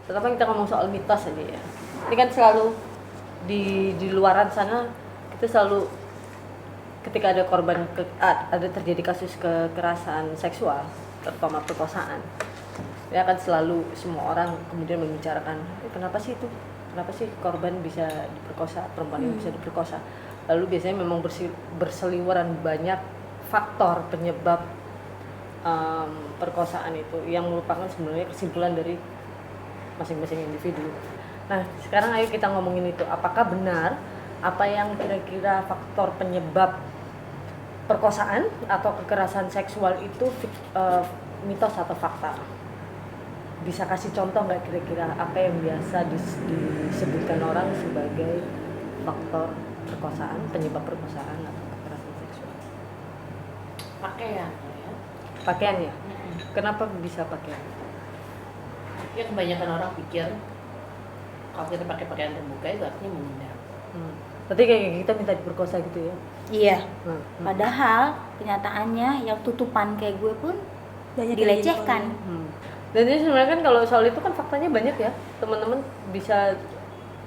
Terutama kita ngomong soal mitos aja ya. Ini kan selalu di luaran sana kita selalu ketika ada korban ada terjadi kasus kekerasan seksual, terutama perkosaan, ya akan selalu semua orang kemudian membicarakan kenapa sih korban bisa diperkosa, perempuan yang bisa diperkosa. Lalu biasanya memang berseliweran banyak faktor penyebab perkosaan itu yang merupakan sebenarnya kesimpulan dari masing-masing individu. Nah, sekarang ayo kita ngomongin itu. Apakah benar apa yang kira-kira faktor penyebab perkosaan atau kekerasan seksual itu mitos atau fakta? Bisa kasih contoh nggak kira-kira apa yang biasa disebutkan orang sebagai faktor perkosaan, penyebab perkosaan atau kekerasan seksual? Pakaian ya. Pakaian ya? Kenapa bisa pakaian? Ya kebanyakan orang pikir kalau kita pakai pakaian terbuka itu artinya menghindar. Berarti kayak kita minta diperkosa gitu ya? Iya. Padahal kenyataannya yang tutupan kayak gue pun banyak dilecehkan. Dan ini sebenarnya kan kalau soal itu kan faktanya banyak ya. Teman-teman bisa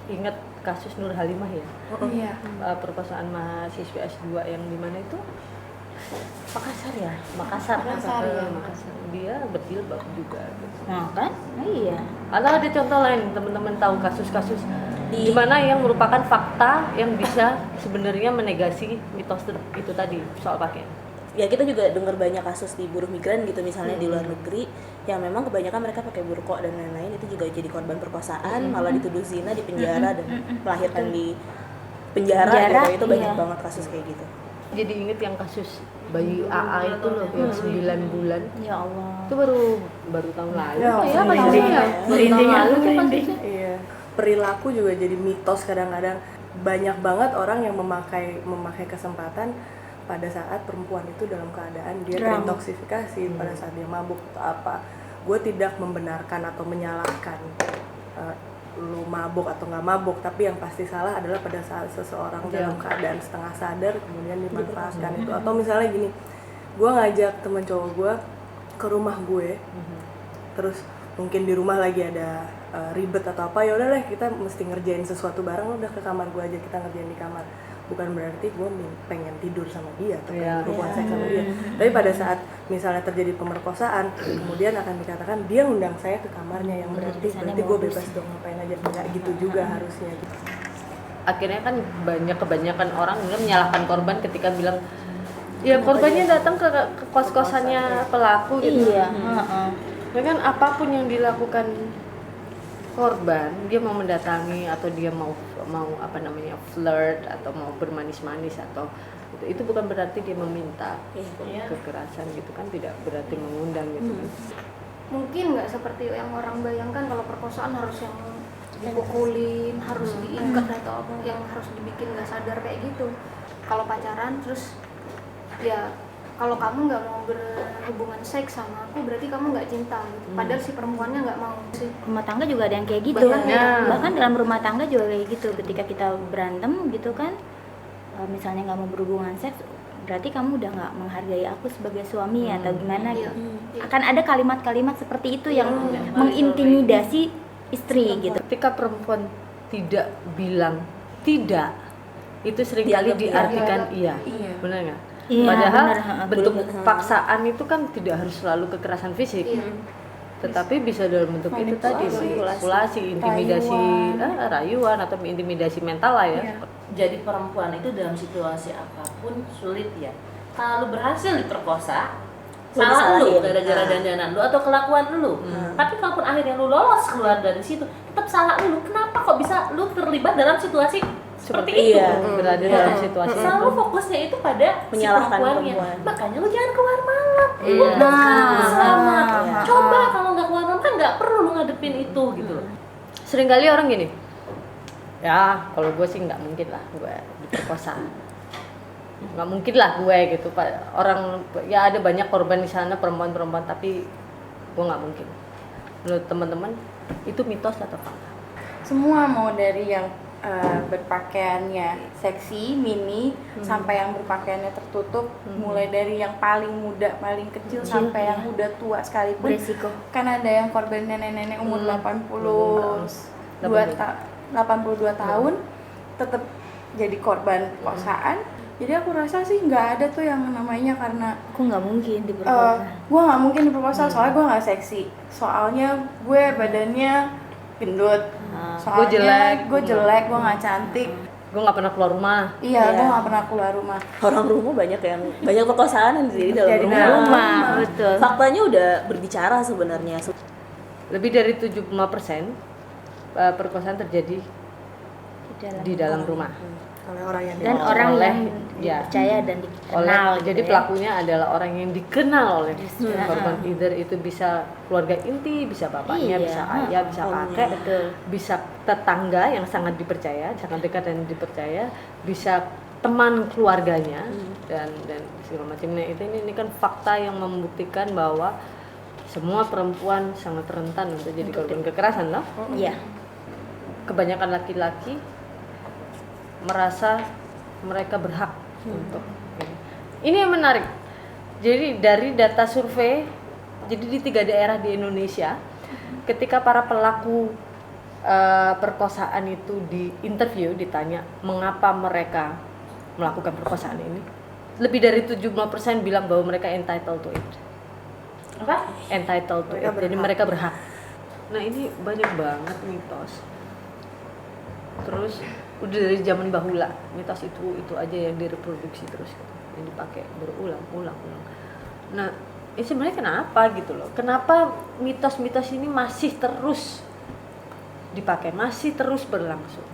ingat kasus Nur Halimah ya? Iya. Perkosaan mahasiswi S2 yang di mana itu? Makassar ya? Makassar. Dia berjilbab juga gitu. Nah kan? Iya. Atau ada contoh lain teman-teman tahu kasus-kasus di mana yang merupakan fakta yang bisa sebenarnya menegasi mitos itu tadi soal pakaian? Ya kita juga dengar banyak kasus di buruh migran gitu misalnya di luar negeri yang memang kebanyakan mereka pakai burqa dan lain-lain itu juga jadi korban perkosaan, malah dituduh zina di penjara dan melahirkan di penjara gitu. Itu banyak banget kasus kayak gitu. Jadi inget yang kasus bayi AA itu loh yang 9 bulan. Ya Allah. Itu baru tahun lalu. Merinding. Iya. Perilaku juga jadi mitos kadang-kadang. Banyak banget orang yang memakai kesempatan pada saat perempuan itu dalam keadaan dia terintoksifikasi, pada saat dia mabuk atau apa. Gue tidak membenarkan atau menyalahkan lu mabuk atau nggak mabuk, tapi yang pasti salah adalah pada saat seseorang dalam keadaan setengah sadar kemudian dimanfaatkan itu. Atau misalnya gini, gue ngajak temen cowok gue ke rumah gue, terus mungkin di rumah lagi ada ribet atau apa, ya udah lah kita mesti ngerjain sesuatu bareng, udah ke kamar gue aja, kita ngerjain di kamar. Bukan berarti gue pengen tidur sama dia atau pengen berhubungan seks sama dia, tapi pada saat misalnya terjadi pemerkosaan kemudian akan dikatakan dia ngundang saya ke kamarnya, yang berarti gue bebas dong ngapain aja. Nggak gitu juga harusnya gitu. Akhirnya kan kebanyakan orang menyalahkan korban ketika bilang ya korbannya datang ke kos-kosannya pelaku gitu. Iya. Ya kan apapun yang dilakukan korban, dia mau mendatangi atau dia mau flirt atau mau bermanis-manis atau itu bukan berarti dia meminta kekerasan gitu kan, tidak berarti mengundang gitu kan. Mungkin nggak seperti yang orang bayangkan kalau perkosaan harus yang dipukulin, harus diikat atau yang harus dibikin nggak sadar kayak gitu. Kalau pacaran terus ya kalau kamu nggak mau berhubungan seks sama aku berarti kamu nggak cinta gitu. Padahal si perempuannya nggak mau sih. Rumah tangga juga ada yang kayak gitu. Bahkan dalam rumah tangga juga kayak gitu. Ketika kita berantem gitu kan, misalnya nggak mau berhubungan seks, berarti kamu udah nggak menghargai aku sebagai suami atau gimana gitu. Akan ada kalimat-kalimat seperti itu yang mengintimidasi istri gitu. Ketika perempuan tidak bilang tidak, itu seringkali diartikan iya. Benar nggak? Iya, padahal benar. bentuk paksaan itu kan tidak harus selalu kekerasan fisik, tetapi bisa dalam bentuk itu tadi manipulasi, intimidasi, rayuan atau intimidasi mental lah ya. Jadi perempuan itu dalam situasi apapun sulit ya. Kalau berhasil diperkosa, salah lu gara-gara dandanan lu atau kelakuan lu. Tapi kalaupun akhirnya lu lolos keluar dari situ, tetap salah lu. Kenapa kok bisa lu terlibat dalam situasi seperti itu? Berada dalam situasi selalu itu. fokusnya itu pada menyalahkan si perempuannya. perempuan. Makanya lu jangan keluar malam. Selamat. Coba kalau nggak keluar malam kan nggak perlu lu ngadepin itu gitu loh. Seringkali orang gini, ya kalau gue sih nggak mungkin lah gue diperkosa, nggak mungkin lah gue gitu. Orang ya ada banyak korban di sana perempuan-perempuan, tapi gue nggak mungkin. Menurut teman-teman itu mitos atau fakta? Semua mau dari yang berpakaiannya seksi, mini, sampai yang berpakaiannya tertutup, mulai dari yang paling muda, paling kecil sampai yang udah tua sekalipun. Beresiko. Kan ada yang korban nenek-nenek umur 82 tahun tetap jadi korban perkosaan. Jadi aku rasa sih nggak ada tuh yang namanya karena Aku nggak mungkin diperkosa. gue nggak mungkin diperkosa soalnya gue nggak seksi, soalnya gue badannya gendut, soalnya gue jelek, gue nggak cantik, Gue nggak pernah keluar rumah. iya gue nggak pernah keluar rumah. Orang rumah banyak perkosaan yang terjadi dalam Jadi rumah. dalam Rumah, betul. Faktanya udah berbicara sebenarnya. Lebih dari 75% perkosaan terjadi di dalam rumah. oleh orang yang Dan orang Oleh- yang ya. dipercaya dan dikenal. gitu Jadi ya. pelakunya adalah orang yang dikenal oleh Iya. korban. Either itu bisa keluarga inti, bisa bapaknya, Iya. bisa ayah, bisa kakek, Betul. bisa tetangga yang sangat dipercaya, sangat dekat dan dipercaya, bisa teman keluarganya dan segala macamnya. Ini kan fakta yang membuktikan bahwa semua perempuan sangat rentan untuk jadi korban kekerasan, loh. Iya. Kebanyakan laki-laki merasa mereka berhak untuk ini yang menarik. Jadi dari data survei, jadi di 3 daerah di Indonesia, ketika para pelaku perkosaan itu diinterview, ditanya mengapa mereka melakukan perkosaan ini, lebih dari 75% bilang bahwa mereka entitled to it. Apa? Entitled to it. Jadi mereka berhak. Nah, ini banyak banget mitos. Terus udah dari zaman bahula mitos itu aja yang direproduksi terus gitu, yang dipakai berulang-ulang. Nah, ini sebenarnya kenapa gitu loh? Kenapa mitos-mitos ini masih terus dipakai, masih terus berlangsung?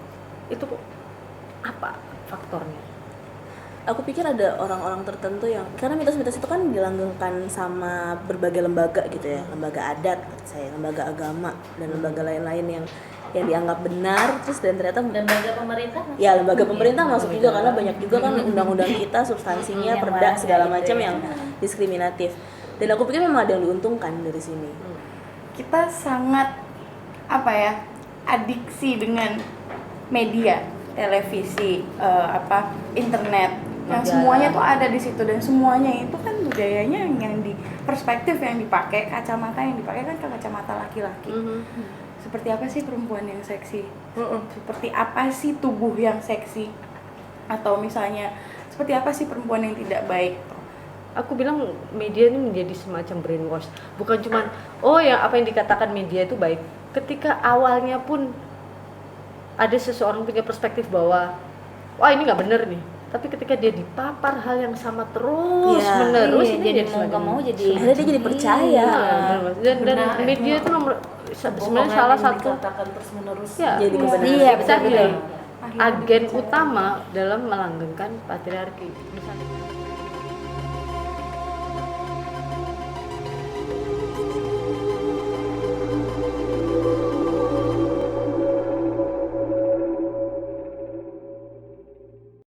Itu apa faktornya? Aku pikir ada orang-orang tertentu yang, karena mitos-mitos itu kan dilanggengkan sama berbagai lembaga gitu ya, lembaga adat, lembaga agama dan lembaga lain-lain yang dianggap benar, terus dan ternyata Lembaga pemerintah? ya lembaga pemerintah masuk juga, karena banyak juga kan undang-undang kita substansinya perda segala macam yang diskriminatif. Dan aku pikir memang ada yang diuntungkan dari sini. Kita sangat adiksi dengan media, televisi, internet, yang semuanya tuh ada di situ, dan semuanya itu kan budayanya yang di perspektif yang dipakai, kacamata yang dipakai kan kacamata laki-laki. Seperti apa sih perempuan yang seksi? Seperti apa sih tubuh yang seksi? Atau misalnya seperti apa sih perempuan yang tidak baik? Aku bilang media ini menjadi semacam brainwash. Bukan cuman ya apa yang dikatakan media itu baik. Ketika awalnya pun ada seseorang punya perspektif bahwa wah ini nggak bener nih. Tapi ketika dia dipapar hal yang sama terus menerus, Iya, ini jadi mau semacam- nggak mau jadi Akhirnya dia jadi percaya. dan Benar, media ya. itu sebenarnya Kebohongan salah yang satu dikatakan terus menerus. ya, Jadi kebenaran. Iya, bisa betul. bilang agen utama dalam melanggengkan patriarki. Misalnya